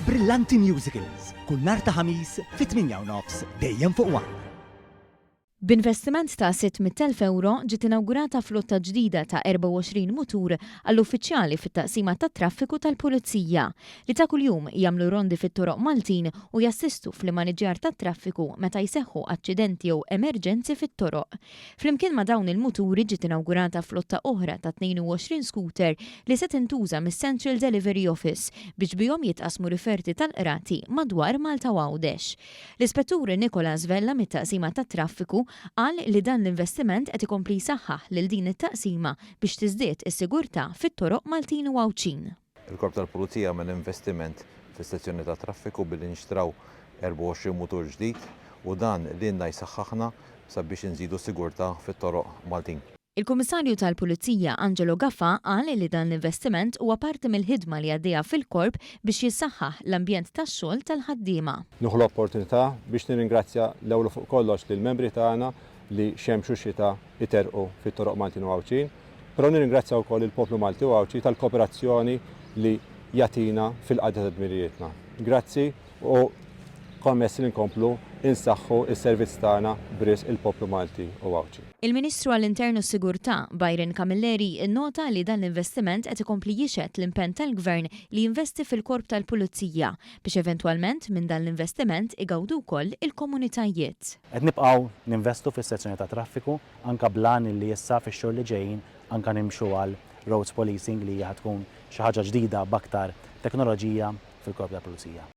Brillanti Musicals, kull nhar ta' ħamis fit-8:30 dejjem fuq One. B'investiment ta' 600,000 euro ġiet inaugurata flotta ġdida ta' 24 mutur għall-uffiċjali fit-taqsima tat-traffiku tal-Pulizija li ta' kuljum jagħmlu rondi fit-toroq Maltin u jassistu fl-maniġġjar tat-traffiku meta jseħħu aċċidenti jew emerġenzi fit-toroq. Flimkien ma' dawn il-muturi ġiet inaugurata flotta oħra ta' 22 scooter li se tintuża mis-Central Delivery Office biex bihom jitqasmu riferti tal-qrati madwar Malta u Għawdex. L-Ispettur Nikola Zvella mit-taqsima tat-traffiku qal li dan l-investiment qed ikompli jsaħħaħ lil din it-taqsima biex tiżdied is-sigurtà fit-toroq Maltin u Għawċin. Il-Korp tal-Pulizija għamel investiment fis-sezzjoni ta' traffiku billi nixtraw 24 mutur ġdid u dan lilna jsaħħaħna sabiex inżidu s-sigurtà fit-toroq Maltin. Il-Kummissarju tal-Pulizija Angelo Gaffa qal li dan l-investiment huwa parti mill-ħidma li għaddejja fil-korp biex jissaħħaħ l-ambjent tax-xogħol tal-ħaddiema. Nuħu l-opportunità biex nirringrazzja l-ewwel fuq kollox lill-membri tagħna li xemxu xita iterqu fit-toroq Maltin u Għawċin, però nirringrazzja wkoll il-poplu Malti u Għawċi tal-kooperazzjoni li jagħtina fil-qagħda ta' dmirijietna. Grazzi u kommessi li nkomplu insaħħu is-servizz tagħna bris il-poplu Malti u Għawċi. Il-Ministru għall-Internu s-Sigurtà Byron Camilleri nnota li dan l-investiment qed ikompli jixed l-impenn tal-Gvern li jinvesti fil-Korp tal-Pulizija biex eventwalment minn dan l-investiment igawdu wkoll il-komunitajiet. Qed nibqgħu ninvestu fis-sezzjoni ta' traffiku anke blan li issa fix-xhur li ġejjin anke nimxu għal roads policing li hija tkun xi ħaġa ġdida b'aktar teknoloġija fil-Korp tal-Pulizija.